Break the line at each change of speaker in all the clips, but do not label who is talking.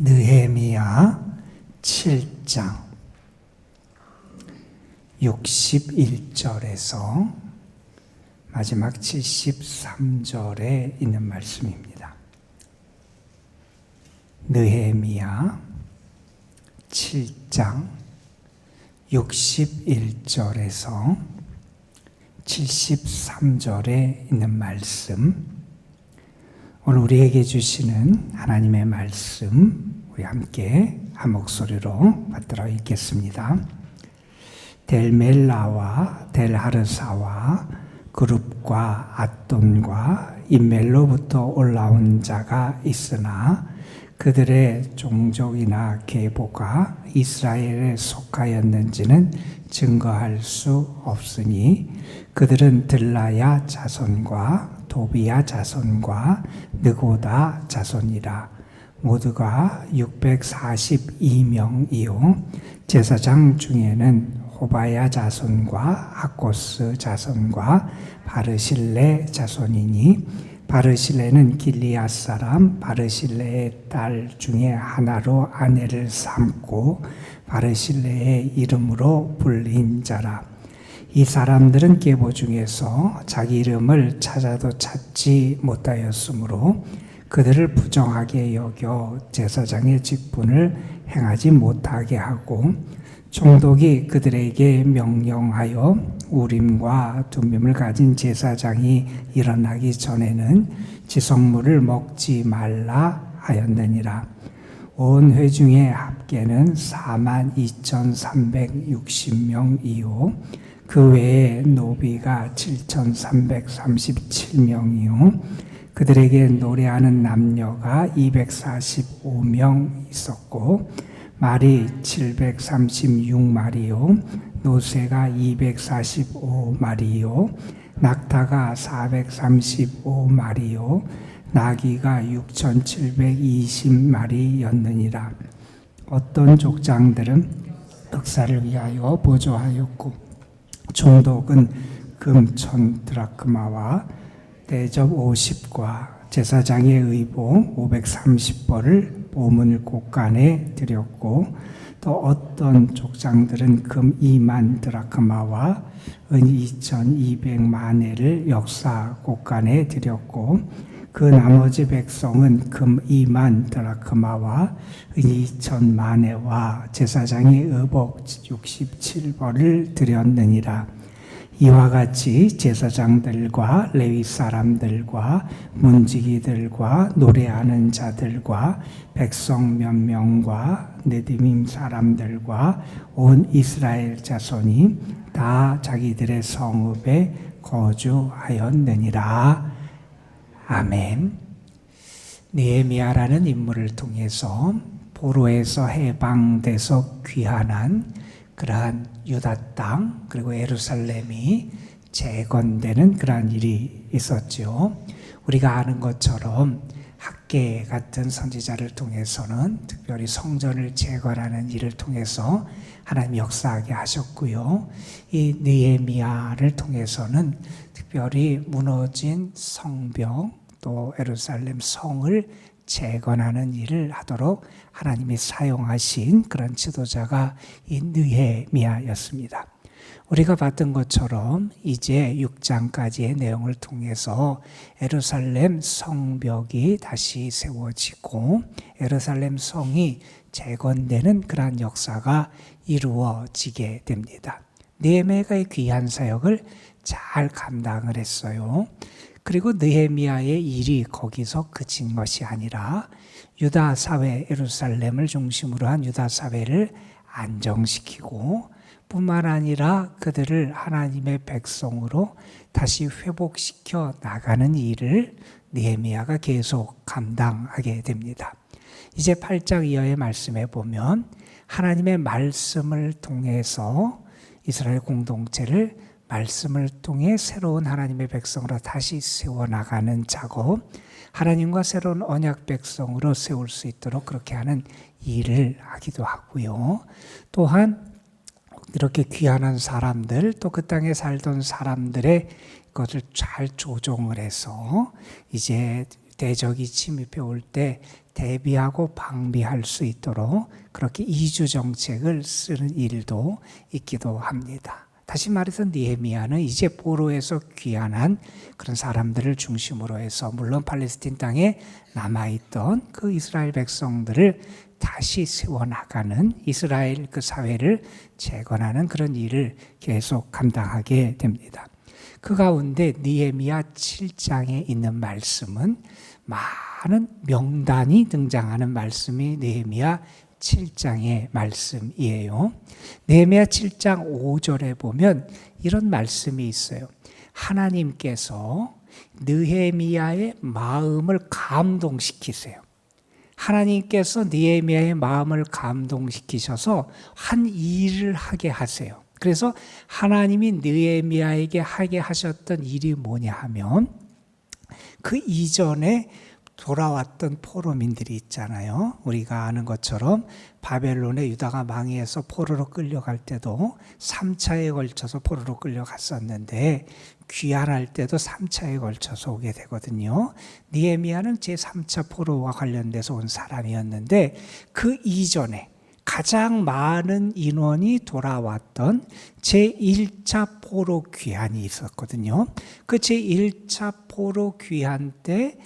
느헤미야 7장 61절에서 마지막 73절에 있는 말씀입니다. 느헤미야 7장 61절에서 73절에 있는 말씀, 오늘 우리에게 주시는 하나님의 말씀 우리 함께 한 목소리로 받들어 읽겠습니다. 델멜라와 델하르사와 그룹과 앗돈과 인멜로부터 올라온 자가 있으나 그들의 종족이나 계보가 이스라엘에 속하였는지는 증거할 수 없으니 그들은 들라야 자손과 도비야 자손과 느고다 자손이라. 모두가 642명이요 제사장 중에는 호바야 자손과 하코스 자손과 바르실레 자손이니 바르실레는 길리앗 사람 바르실레의 딸 중에 하나로 아내를 삼고 바르실레의 이름으로 불린 자라. 이 사람들은 계보 중에서 자기 이름을 찾아도 찾지 못하였으므로 그들을 부정하게 여겨 제사장의 직분을 행하지 못하게 하고 총독이 그들에게 명령하여 우림과 둠밈을 가진 제사장이 일어나기 전에는 지성물을 먹지 말라 하였느니라. 온 회중의 합계는 42,360명이요 그 외에 노비가 7,337명이요 그들에게 노래하는 남녀가 245명 있었고 말이 736마리요 노새가 245마리요 낙타가 435마리요 나귀가 6,720마리였느니라. 어떤 족장들은 역사를 위하여 보조하였고 총독은 금 1,000드라크마와 대접 50과 제사장의 의복 530벌을 보물 곳간에 드렸고 또 어떤 족장들은 금 2만 드라크마와 은 2,200만회를 역사 곳간에 드렸고 그 나머지 백성은 금 2만 드라크마와 은 2,000만회와 제사장의 의복 67벌을 드렸느니라. 이와 같이 제사장들과 레위 사람들과 문지기들과 노래하는 자들과 백성 몇 명과 느디밈 사람들과 온 이스라엘 자손이 다 자기들의 성읍에 거주하였느니라. 아멘. 느헤미야라는 인물을 통해서 포로에서 해방돼서 귀환한 그러한 유다 땅 그리고 예루살렘이 재건되는 그러한 일이 있었죠. 우리가 아는 것처럼 학개 같은 선지자를 통해서는 특별히 성전을 재건하는 일을 통해서 하나님이 역사하게 하셨고요. 이 느헤미야를 통해서는 특별히 무너진 성벽 또 예루살렘 성을 재건하는 일을 하도록 하나님이 사용하신 그런 지도자가 이 느헤미야였습니다. 우리가 봤던 것처럼 이제 6장까지의 내용을 통해서 예루살렘 성벽이 다시 세워지고 예루살렘 성이 재건되는 그러한 역사가 이루어지게 됩니다. 느헤미야가 이 귀한 사역을 잘 감당을 했어요. 그리고 느헤미야의 일이 거기서 그친 것이 아니라 유다 사회, 예루살렘을 중심으로 한 유다 사회를 안정시키고 뿐만 아니라 그들을 하나님의 백성으로 다시 회복시켜 나가는 일을 느헤미야가 계속 감당하게 됩니다. 이제 8장 이하의 말씀에 보면 하나님의 말씀을 통해서 이스라엘 공동체를 말씀을 통해 새로운 하나님의 백성으로 다시 세워나가는 작업, 하나님과 새로운 언약 백성으로 세울 수 있도록 그렇게 하는 일을 하기도 하고요. 또한 이렇게 귀한 사람들, 또 그 땅에 살던 사람들의 것을 잘 조정을 해서 이제 대적이 침입해 올 때 대비하고 방비할 수 있도록 그렇게 이주 정책을 쓰는 일도 있기도 합니다. 다시 말해서 느헤미야는 이제 포로에서 귀환한 그런 사람들을 중심으로 해서 물론 팔레스틴 땅에 남아있던 그 이스라엘 백성들을 다시 세워나가는 이스라엘 그 사회를 재건하는 그런 일을 계속 감당하게 됩니다. 그 가운데 느헤미야 7장에 있는 말씀은 많은 명단이 등장하는 말씀이 느헤미야 7장의 말씀이에요. 느헤미야 7장 5절에 보면 이런 말씀이 있어요. 하나님께서 느헤미야의 마음을 감동시키세요. 하나님께서 느헤미야의 마음을 감동시키셔서 한 일을 하게 하세요. 그래서 하나님이 느헤미야에게 하게 하셨던 일이 뭐냐 하면 그 이전에 돌아왔던 포로민들이 있잖아요. 우리가 아는 것처럼 바벨론에 유다가 망해서 포로로 끌려갈 때도 3차에 걸쳐서 포로로 끌려갔었는데 귀환할 때도 3차에 걸쳐서 오게 되거든요. 느헤미야는 제3차 포로와 관련돼서 온 사람이었는데 그 이전에 가장 많은 인원이 돌아왔던 제1차 포로 귀환이 있었거든요. 그 제1차 포로 귀환 때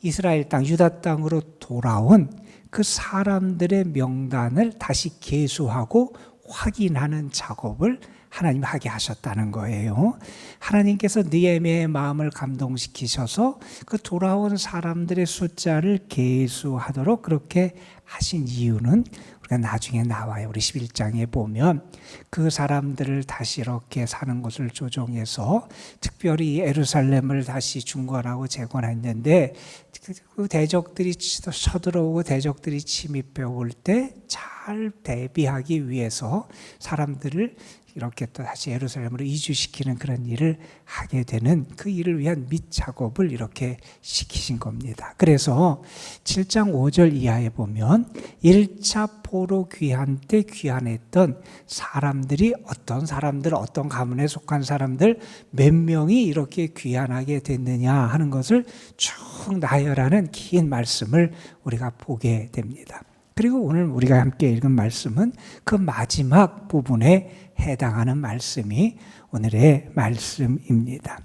이스라엘 땅, 유다 땅으로 돌아온 그 사람들의 명단을 다시 계수하고 확인하는 작업을 하나님 하게 하셨다는 거예요. 하나님께서 느헤미야의 마음을 감동시키셔서 그 돌아온 사람들의 숫자를 계수하도록 그렇게 하신 이유는 우리가 나중에 나와요. 우리 11장에 보면 그 사람들을 다시 이렇게 사는 곳을 조정해서 특별히 예루살렘을 다시 중건하고 재건했는데 그 대적들이 쳐들어오고 대적들이 침입해 올 때 잘 대비하기 위해서 사람들을 이렇게 또 다시 예루살렘으로 이주시키는 그런 일을 하게 되는 그 일을 위한 밑작업을 이렇게 시키신 겁니다. 그래서 7장 5절 이하에 보면 1차 포로 귀환 때 귀환했던 사람들이 어떤 사람들, 어떤 가문에 속한 사람들 몇 명이 이렇게 귀환하게 됐느냐 하는 것을 쭉 나열하는 긴 말씀을 우리가 보게 됩니다. 그리고 오늘 우리가 함께 읽은 말씀은 그 마지막 부분에 해당하는 말씀이 오늘의 말씀입니다.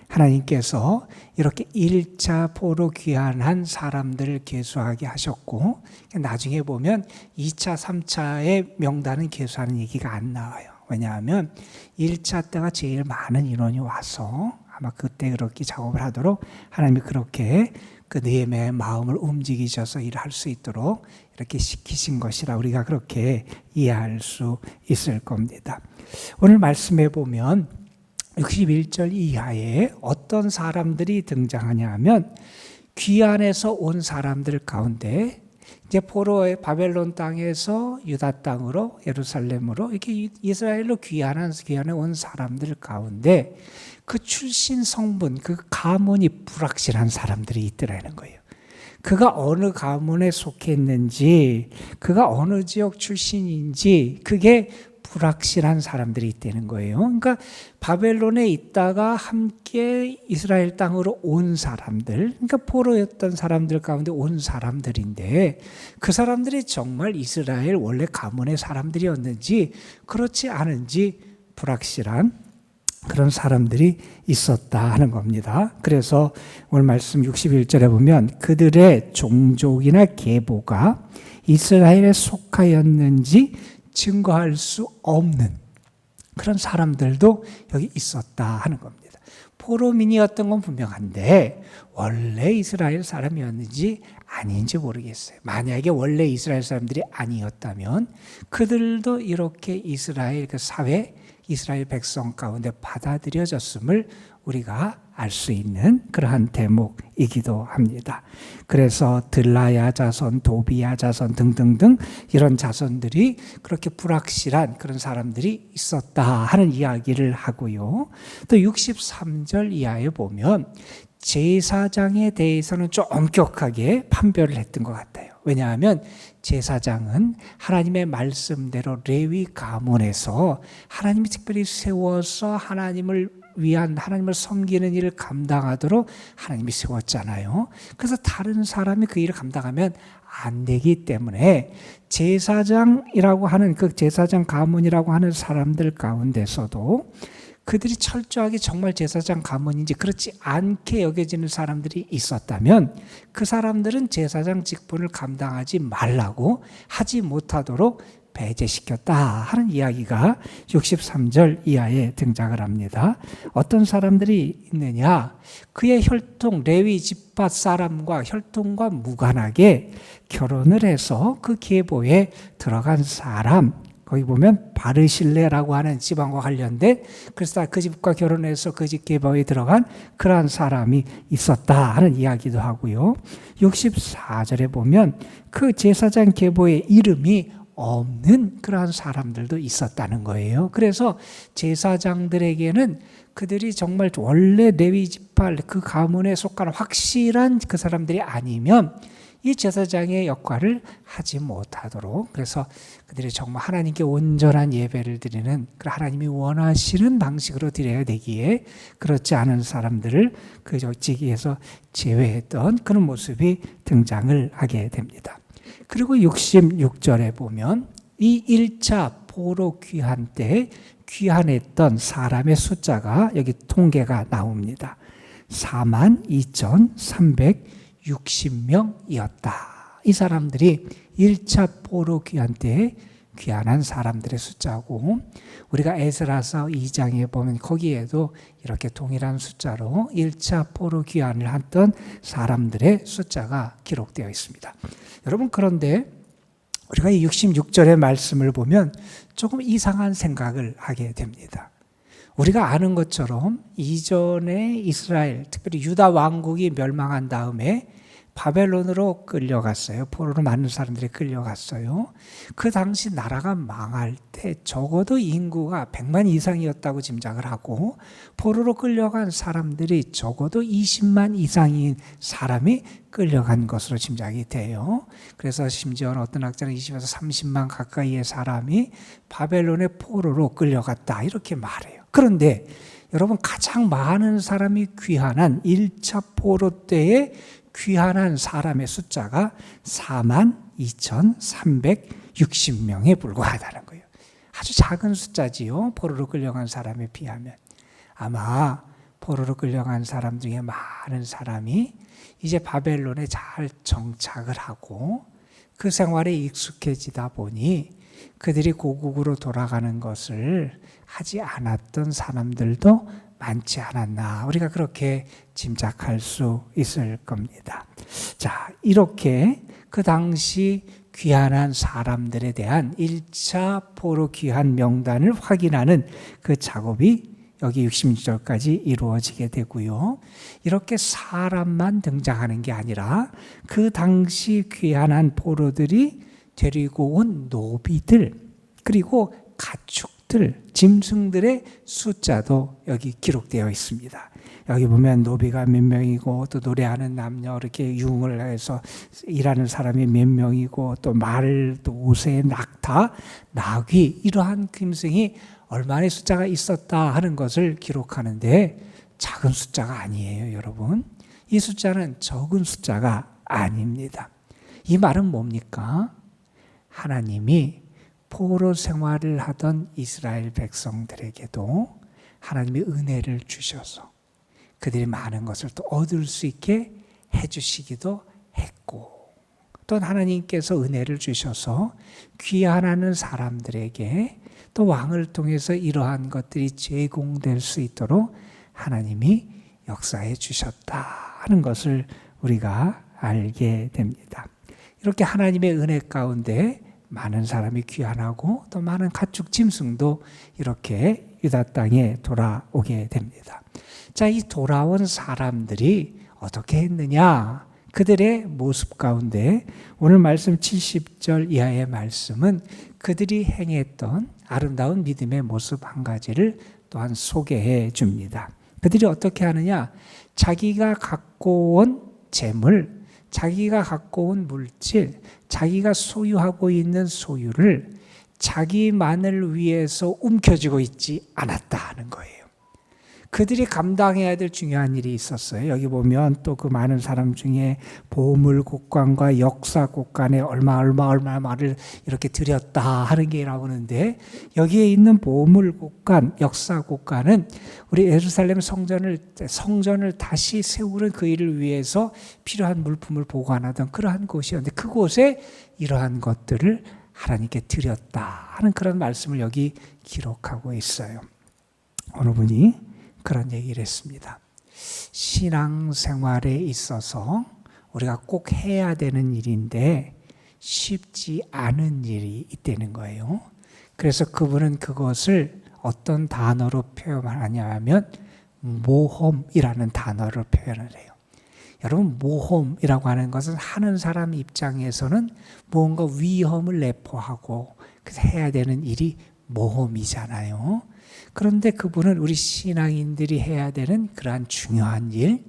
하나님께서 이렇게 1차 포로 귀환한 사람들을 계수하게 하셨고 나중에 보면 2차, 3차의 명단은 계수하는 얘기가 안 나와요. 왜냐하면 1차 때가 제일 많은 인원이 와서 아마 그때 그렇게 작업을 하도록 하나님이 그렇게 그 느헤미야의 마음을 움직이셔서 일을 할 수 있도록 이렇게 시키신 것이라 우리가 그렇게 이해할 수 있을 겁니다. 오늘 말씀해 보면 61절 이하에 어떤 사람들이 등장하냐 하면 귀환에서 온 사람들 가운데 이제 포로의 바벨론 땅에서 유다 땅으로 예루살렘으로 이렇게 이스라엘로 귀환해 온 사람들 가운데 그 출신 성분, 그 가문이 불확실한 사람들이 있더라는 거예요. 그가 어느 가문에 속했는지, 그가 어느 지역 출신인지 그게 불확실한 사람들이 있다는 거예요. 그러니까 바벨론에 있다가 함께 이스라엘 땅으로 온 사람들, 그러니까 포로였던 사람들 가운데 온 사람들인데 그 사람들이 정말 이스라엘 원래 가문의 사람들이었는지 그렇지 않은지 불확실한 그런 사람들이 있었다 하는 겁니다. 그래서 오늘 말씀 61절에 보면 그들의 종족이나 계보가 이스라엘에 속하였는지 증거할 수 없는 그런 사람들도 여기 있었다 하는 겁니다. 포로민이었던 건 분명한데 원래 이스라엘 사람이었는지 아닌지 모르겠어요. 만약에 원래 이스라엘 사람들이 아니었다면 그들도 이렇게 이스라엘 그 사회, 이스라엘 백성 가운데 받아들여졌음을 우리가 알 수 있는 그러한 대목이기도 합니다. 그래서 들라야 자손, 도비야 자손 등등등 이런 자손들이 그렇게 불확실한 그런 사람들이 있었다 하는 이야기를 하고요. 또 63절 이하에 보면 제사장에 대해서는 좀 엄격하게 판별을 했던 것 같아요. 왜냐하면 제사장은 하나님의 말씀대로 레위 가문에서 하나님이 특별히 세워서 하나님을 위한, 하나님을 섬기는 일을 감당하도록 하나님이 세웠잖아요. 그래서 다른 사람이 그 일을 감당하면 안 되기 때문에 제사장이라고 하는, 그 제사장 가문이라고 하는 사람들 가운데서도 그들이 철저하게 정말 제사장 가문인지 그렇지 않게 여겨지는 사람들이 있었다면 그 사람들은 제사장 직분을 감당하지 말라고, 하지 못하도록 배제시켰다 하는 이야기가 63절 이하에 등장을 합니다. 어떤 사람들이 있느냐? 그의 혈통, 레위 지파 사람과 혈통과 무관하게 결혼을 해서 그 계보에 들어간 사람, 거기 보면 바르실레라고 하는 지방과 관련된, 그래서 그 집과 결혼해서 그 집 계보에 들어간 그러한 사람이 있었다 하는 이야기도 하고요. 64절에 보면 그 제사장 계보의 이름이 없는 그러한 사람들도 있었다는 거예요. 그래서 제사장들에게는 그들이 정말 원래 레위 지파 그 가문에 속하는 확실한 그 사람들이 아니면 이 제사장의 역할을 하지 못하도록, 그래서 그들이 정말 하나님께 온전한 예배를 드리는, 그 하나님이 원하시는 방식으로 드려야 되기에 그렇지 않은 사람들을 그 직위에서 제외했던 그런 모습이 등장을 하게 됩니다. 그리고 66절에 보면 이 1차 포로 귀환 때 귀환했던 사람의 숫자가 여기 통계가 나옵니다. 42,360명이었다. 이 사람들이 1차 포로 귀환 때 귀환한 사람들의 숫자고, 우리가 에스라서 2장에 보면 거기에도 이렇게 동일한 숫자로 1차 포로 귀환을 했던 사람들의 숫자가 기록되어 있습니다. 여러분, 그런데 우리가 이 66절의 말씀을 보면 조금 이상한 생각을 하게 됩니다. 우리가 아는 것처럼 이전에 이스라엘, 특별히 유다 왕국이 멸망한 다음에 바벨론으로 끌려갔어요. 포로로 많은 사람들이 끌려갔어요. 그 당시 나라가 망할 때 적어도 인구가 100만 이상이었다고 짐작을 하고, 포로로 끌려간 사람들이 적어도 20만 이상인 사람이 끌려간 것으로 짐작이 돼요. 그래서 심지어는 어떤 학자는 20에서 30만 가까이의 사람이 바벨론의 포로로 끌려갔다 이렇게 말해요. 그런데 여러분, 가장 많은 사람이 귀환한 1차 포로 때에 귀환한 사람의 숫자가 42,360명에 불과하다는 거예요. 아주 작은 숫자지요. 포로로 끌려간 사람에 비하면. 아마 포로로 끌려간 사람 중에 많은 사람이 이제 바벨론에 잘 정착을 하고 그 생활에 익숙해지다 보니 그들이 고국으로 돌아가는 것을 하지 않았던 사람들도 많지 않았나, 우리가 그렇게 짐작할 수 있을 겁니다. 자, 이렇게 그 당시 귀환한 사람들에 대한 1차 포로 귀환 명단을 확인하는 그 작업이 여기 66절까지 이루어지게 되고요. 이렇게 사람만 등장하는 게 아니라 그 당시 귀환한 포로들이 데리고 온 노비들, 그리고 가축들, 짐승들의 숫자도 여기 기록되어 있습니다. 여기 보면 노비가 몇 명이고, 또 노래하는 남녀, 이렇게 융을 해서 일하는 사람이 몇 명이고, 또 말, 또 옷에 낙타, 나귀, 이러한 짐승이 얼마나 숫자가 있었다 하는 것을 기록하는데 작은 숫자가 아니에요, 여러분. 이 숫자는 적은 숫자가 아닙니다. 이 말은 뭡니까? 하나님이 포로 생활을 하던 이스라엘 백성들에게도 하나님이 은혜를 주셔서 그들이 많은 것을 또 얻을 수 있게 해주시기도 했고, 또 하나님께서 은혜를 주셔서 귀환하는 사람들에게 또 왕을 통해서 이러한 것들이 제공될 수 있도록 하나님이 역사해 주셨다 하는 것을 우리가 알게 됩니다. 이렇게 하나님의 은혜 가운데 많은 사람이 귀환하고 또 많은 가축 짐승도 이렇게 유다 땅에 돌아오게 됩니다. 자, 이 돌아온 사람들이 어떻게 했느냐? 그들의 모습 가운데 오늘 말씀 70절 이하의 말씀은 그들이 행했던 아름다운 믿음의 모습 한 가지를 또한 소개해 줍니다. 그들이 어떻게 하느냐? 자기가 갖고 온 재물, 자기가 갖고 온 물질, 자기가 소유하고 있는 소유를 자기만을 위해서 움켜쥐고 있지 않았다 하는 거예요. 그들이 감당해야 될 중요한 일이 있었어요. 여기 보면 또 그 많은 사람 중에 보물국관과 역사국관에 얼마를 이렇게 드렸다 하는 게 나오는데, 여기에 있는 보물국관, 역사국관은 우리 예루살렘 성전을 다시 세우는 그 일을 위해서 필요한 물품을 보관하던 그러한 곳이었는데, 그곳에 이러한 것들을 하나님께 드렸다 하는 그런 말씀을 여기 기록하고 있어요. 어느 분이 그런 얘기를 했습니다. 신앙생활에 있어서 우리가 꼭 해야 되는 일인데 쉽지 않은 일이 있다는 거예요. 그래서 그분은 그것을 어떤 단어로 표현하냐 하면 모험이라는 단어로 표현을 해요. 여러분, 모험이라고 하는 것은 하는 사람 입장에서는 뭔가 위험을 내포하고 그래서 해야 되는 일이 모험이잖아요. 그런데 그분은 우리 신앙인들이 해야 되는 그러한 중요한 일,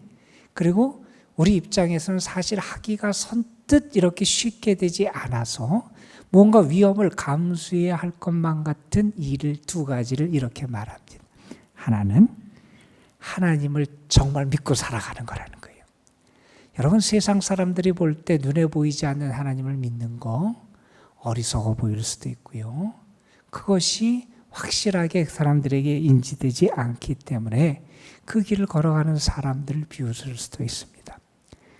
그리고 우리 입장에서는 사실 하기가 선뜻 이렇게 쉽게 되지 않아서 뭔가 위험을 감수해야 할 것만 같은 일을 두 가지를 이렇게 말합니다. 하나는 하나님을 정말 믿고 살아가는 거라는 거예요. 여러분, 세상 사람들이 볼 때 눈에 보이지 않는 하나님을 믿는 거 어리석어 보일 수도 있고요. 그것이 확실하게 사람들에게 인지되지 않기 때문에 그 길을 걸어가는 사람들을 비웃을 수도 있습니다.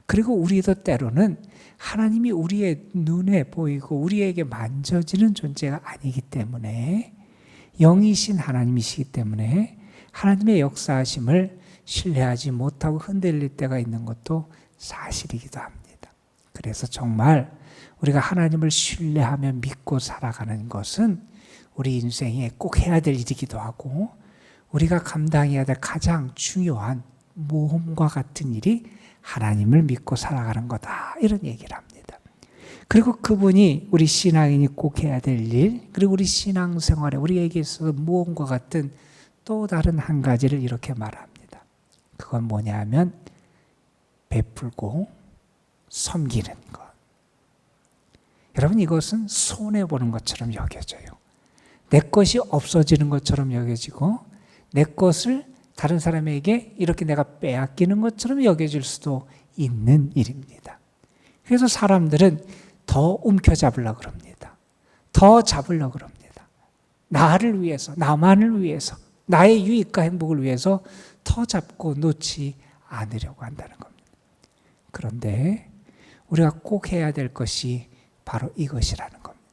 그리고 우리도 때로는 하나님이 우리의 눈에 보이고 우리에게 만져지는 존재가 아니기 때문에, 영이신 하나님이시기 때문에 하나님의 역사하심을 신뢰하지 못하고 흔들릴 때가 있는 것도 사실이기도 합니다. 그래서 정말 우리가 하나님을 신뢰하며 믿고 살아가는 것은 우리 인생에 꼭 해야 될 일이기도 하고, 우리가 감당해야 될 가장 중요한 모험과 같은 일이 하나님을 믿고 살아가는 거다, 이런 얘기를 합니다. 그리고 그분이 우리 신앙인이 꼭 해야 될 일, 그리고 우리 신앙생활에 우리에게 있어서 모험과 같은 또 다른 한 가지를 이렇게 말합니다. 그건 뭐냐 하면 베풀고 섬기는 것. 여러분, 이것은 손해보는 것처럼 여겨져요. 내 것이 없어지는 것처럼 여겨지고, 내 것을 다른 사람에게 이렇게 내가 빼앗기는 것처럼 여겨질 수도 있는 일입니다. 그래서 사람들은 더 움켜잡으려고 합니다. 더 잡으려고 합니다. 나를 위해서, 나만을 위해서, 나의 유익과 행복을 위해서 더 잡고 놓지 않으려고 한다는 겁니다. 그런데 우리가 꼭 해야 될 것이 바로 이것이라는 겁니다.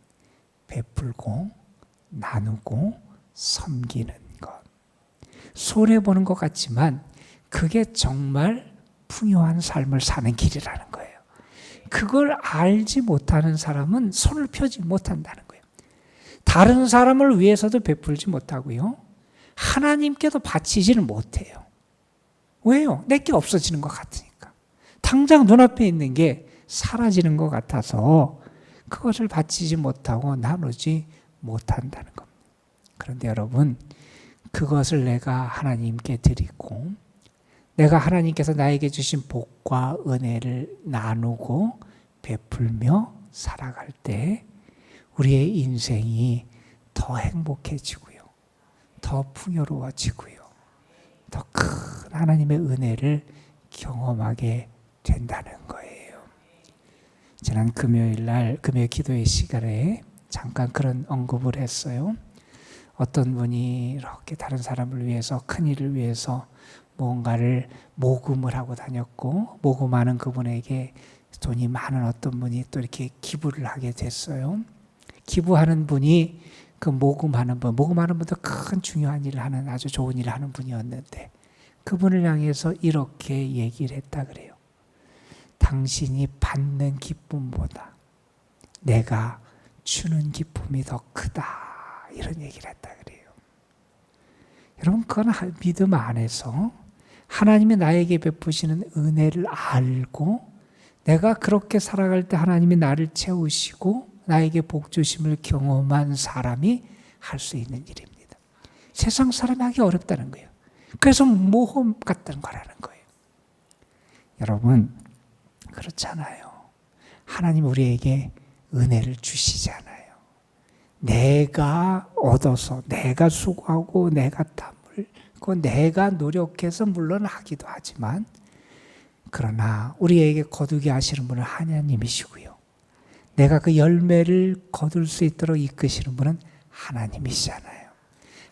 베풀고 나누고 섬기는 것. 손해보는 것 같지만 그게 정말 풍요한 삶을 사는 길이라는 거예요. 그걸 알지 못하는 사람은 손을 펴지 못한다는 거예요. 다른 사람을 위해서도 베풀지 못하고요, 하나님께도 바치지를 못해요. 왜요? 내게 없어지는 것 같으니까. 당장 눈앞에 있는 게 사라지는 것 같아서 그것을 바치지 못하고 나누지 못한다는 겁니다. 그런데 여러분, 그것을 내가 하나님께 드리고, 내가 하나님께서 나에게 주신 복과 은혜를 나누고 베풀며 살아갈 때 우리의 인생이 더 행복해지고요, 더 풍요로워지고요, 더 큰 하나님의 은혜를 경험하게 된다는 거예요. 지난 금요일 기도의 시간에 잠깐 그런 언급을 했어요. 어떤 분이 이렇게 다른 사람을 위해서, 큰 일을 위해서 뭔가를 모금을 하고 다녔고, 모금하는 그분에게 돈이 많은 어떤 분이 또 이렇게 기부를 하게 됐어요. 기부하는 분이 그 모금하는 분도 큰 중요한 일을 하는, 아주 좋은 일을 하는 분이었는데, 그분을 향해서 이렇게 얘기를 했다 그래요. 당신이 받는 기쁨보다 내가 주는 기쁨이 더 크다, 이런 얘기를 했다 그래요. 여러분, 그건 믿음 안에서 하나님이 나에게 베푸시는 은혜를 알고, 내가 그렇게 살아갈 때 하나님이 나를 채우시고 나에게 복 주심을 경험한 사람이 할 수 있는 일입니다. 세상 사람이 하기 어렵다는 거예요. 그래서 모험 같다는 거라는 거예요. 여러분, 그렇잖아요. 하나님 우리에게 은혜를 주시잖아요. 내가 얻어서 내가 수고하고 내가 땀 흘리고 내가 노력해서 물론 하기도 하지만 그러나 우리에게 거두게 하시는 분은 하나님이시고요. 내가 그 열매를 거둘 수 있도록 이끄시는 분은 하나님이시잖아요.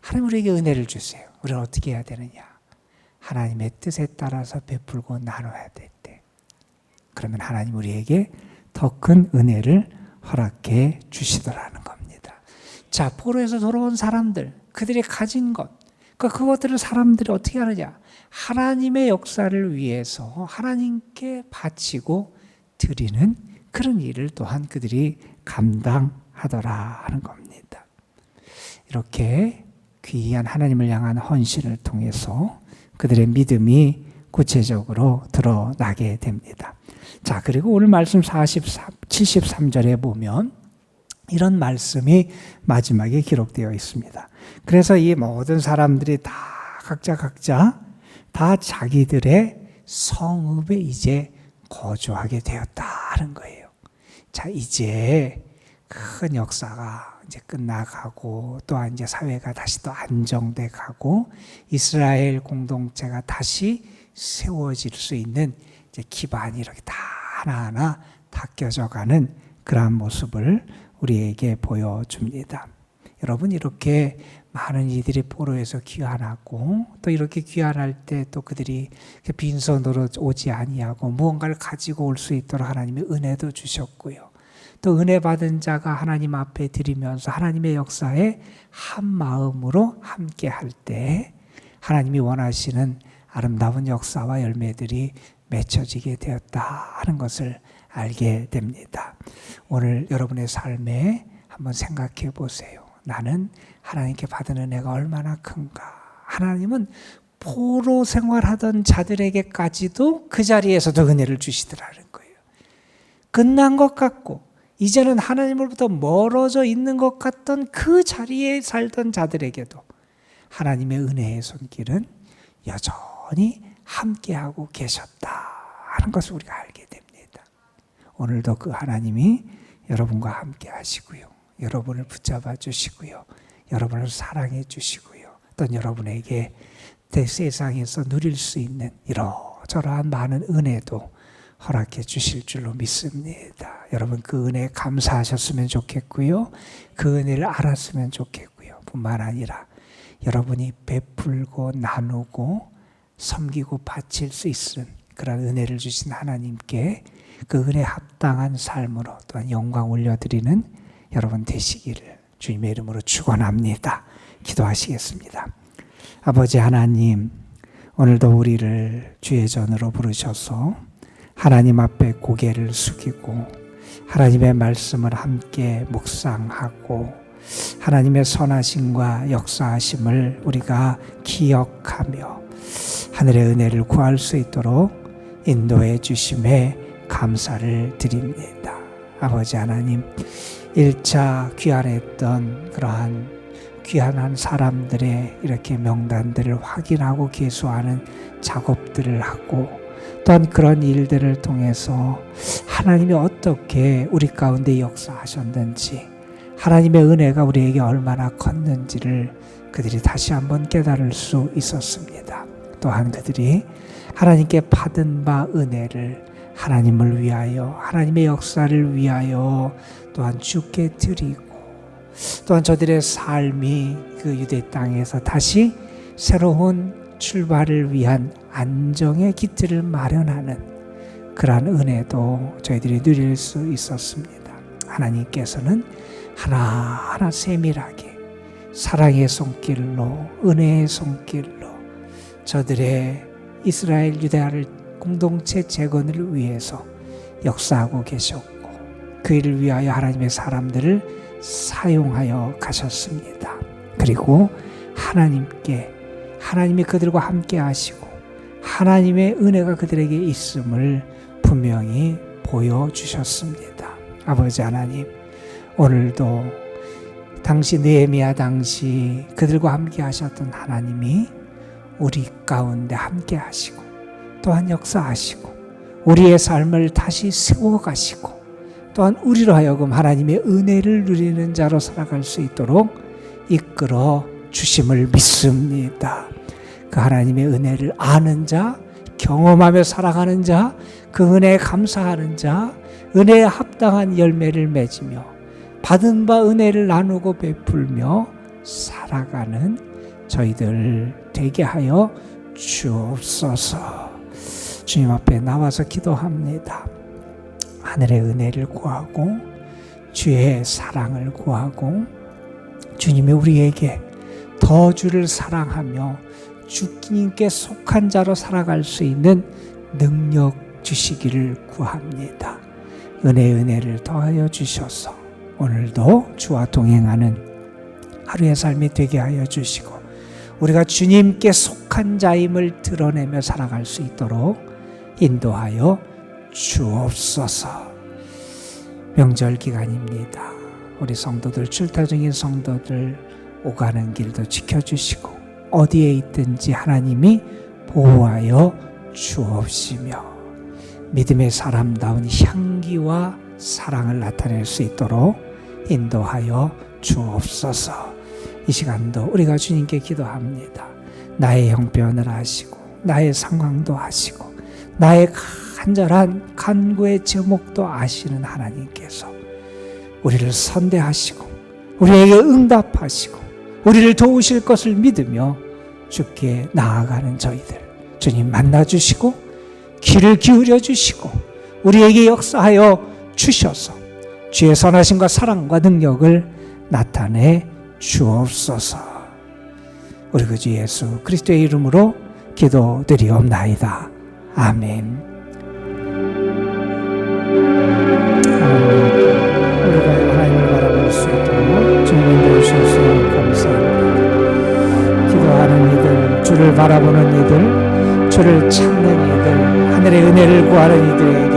하나님 우리에게 은혜를 주세요. 우리는 어떻게 해야 되느냐? 하나님의 뜻에 따라서 베풀고 나눠야 될 때, 그러면 하나님 우리에게 더 큰 은혜를 허락해 주시더라는 겁니다. 자, 포로에서 돌아온 사람들, 그들이 가진 것, 그것들을 사람들이 어떻게 하느냐? 하나님의 역사를 위해서 하나님께 바치고 드리는 그런 일을 또한 그들이 감당하더라 하는 겁니다. 이렇게 귀한 하나님을 향한 헌신을 통해서 그들의 믿음이 구체적으로 드러나게 됩니다. 자, 그리고 오늘 말씀 73절에 보면 이런 말씀이 마지막에 기록되어 있습니다. 그래서 이 모든 사람들이 다 각자 다 자기들의 성읍에 이제 거주하게 되었다는 거예요. 자, 이제 큰 역사가 이제 끝나가고 또한 이제 사회가 다시 또 안정돼 가고 이스라엘 공동체가 다시 세워질 수 있는 이제 기반이 이렇게 다 하나하나 닦여져 가는 그러한 모습을 우리에게 보여줍니다. 여러분, 이렇게 많은 이들이 포로에서 귀환하고 또 이렇게 귀환할 때 또 그들이 빈손으로 오지 아니하고 무언가를 가지고 올 수 있도록 하나님의 은혜도 주셨고요. 또 은혜 받은 자가 하나님 앞에 드리면서 하나님의 역사에 한 마음으로 함께 할 때 하나님이 원하시는 아름다운 역사와 열매들이 맺혀지게 되었다 하는 것을 알게 됩니다. 오늘 여러분의 삶에 한번 생각해 보세요. 나는 하나님께 받은 은혜가 얼마나 큰가. 하나님은 포로 생활하던 자들에게까지도 그 자리에서도 은혜를 주시더라는 거예요. 끝난 것 같고 이제는 하나님으로부터 멀어져 있는 것 같던 그 자리에 살던 자들에게도 하나님의 은혜의 손길은 여전히 함께하고 계셨다 하는 것을 우리가 알게 됩니다. 오늘도 그 하나님이 여러분과 함께 하시고요. 여러분을 붙잡아 주시고요. 여러분을 사랑해 주시고요. 또 여러분에게 세상에서 누릴 수 있는 이러저러한 많은 은혜도 허락해 주실 줄로 믿습니다. 여러분 그 은혜에 감사하셨으면 좋겠고요. 그 은혜를 알았으면 좋겠고요. 뿐만 아니라 여러분이 베풀고 나누고 섬기고 바칠 수 있는 그런 은혜를 주신 하나님께 그 은혜에 합당한 삶으로 또한 영광 올려드리는 여러분 되시기를 주님의 이름으로 축원합니다. 기도하시겠습니다. 아버지 하나님, 오늘도 우리를 주의 전으로 부르셔서 하나님 앞에 고개를 숙이고 하나님의 말씀을 함께 묵상하고 하나님의 선하심과 역사하심을 우리가 기억하며 하늘의 은혜를 구할 수 있도록 인도해 주심에 감사를 드립니다. 아버지 하나님, 1차 귀환했던 그러한 귀환한 사람들의 이렇게 명단들을 확인하고 계수하는 작업들을 하고 또한 그런 일들을 통해서 하나님이 어떻게 우리 가운데 역사하셨는지 하나님의 은혜가 우리에게 얼마나 컸는지를 그들이 다시 한번 깨달을 수 있었습니다. 또한 그들이 하나님께 받은 바 은혜를 하나님을 위하여 하나님의 역사를 위하여 또한 주께 드리고 또한 저들의 삶이 그 유대 땅에서 다시 새로운 출발을 위한 안정의 기틀을 마련하는 그러한 은혜도 저희들이 누릴 수 있었습니다. 하나님께서는 하나하나 세밀하게 사랑의 손길로 은혜의 손길로 저들의 이스라엘 유대를 공동체 재건을 위해서 역사하고 계셨고 그 일을 위하여 하나님의 사람들을 사용하여 가셨습니다. 그리고 하나님이 그들과 함께 하시고 하나님의 은혜가 그들에게 있음을 분명히 보여주셨습니다. 아버지 하나님, 오늘도 당시 느헤미야 당시 그들과 함께 하셨던 하나님이 우리 가운데 함께 하시고 또한 역사하시고 우리의 삶을 다시 세워가시고 또한 우리로 하여금 하나님의 은혜를 누리는 자로 살아갈 수 있도록 이끌어 주심을 믿습니다. 그 하나님의 은혜를 아는 자, 경험하며 살아가는 자, 그 은혜에 감사하는 자, 은혜에 합당한 열매를 맺으며 받은 바 은혜를 나누고 베풀며 살아가는 저희들 되게 하여 주옵소서. 주님 앞에 나와서 기도합니다. 하늘의 은혜를 구하고 주의 사랑을 구하고 주님이 우리에게 더 주를 사랑하며 주님께 속한 자로 살아갈 수 있는 능력 주시기를 구합니다. 은혜를 더하여 주셔서 오늘도 주와 동행하는 하루의 삶이 되게 하여 주시고 우리가 주님께 속한 자임을 드러내며 살아갈 수 있도록 인도하여 주옵소서. 명절 기간입니다. 우리 성도들, 출타 중인 성도들 오가는 길도 지켜주시고 어디에 있든지 하나님이 보호하여 주옵시며 믿음의 사람다운 향기와 사랑을 나타낼 수 있도록 인도하여 주옵소서. 이 시간도 우리가 주님께 기도합니다. 나의 형편을 아시고 나의 상황도 아시고 나의 간절한 간구의 제목도 아시는 하나님께서 우리를 선대하시고 우리에게 응답하시고 우리를 도우실 것을 믿으며 주께 나아가는 저희들 주님 만나주시고 귀를 기울여 주시고 우리에게 역사하여 주셔서 주의 선하심과 사랑과 능력을 나타내 주옵소서. 우리 그 주 예수 그리스도의 이름으로 기도드리옵나이다. 아멘. 우리가 하나님을 바라볼 수 있도록 주님 도우셔서 감사합니다. 기도하는 이들, 주를 바라보는 이들, 주를 찾는 이들, 하늘의 은혜를 구하는 이들에게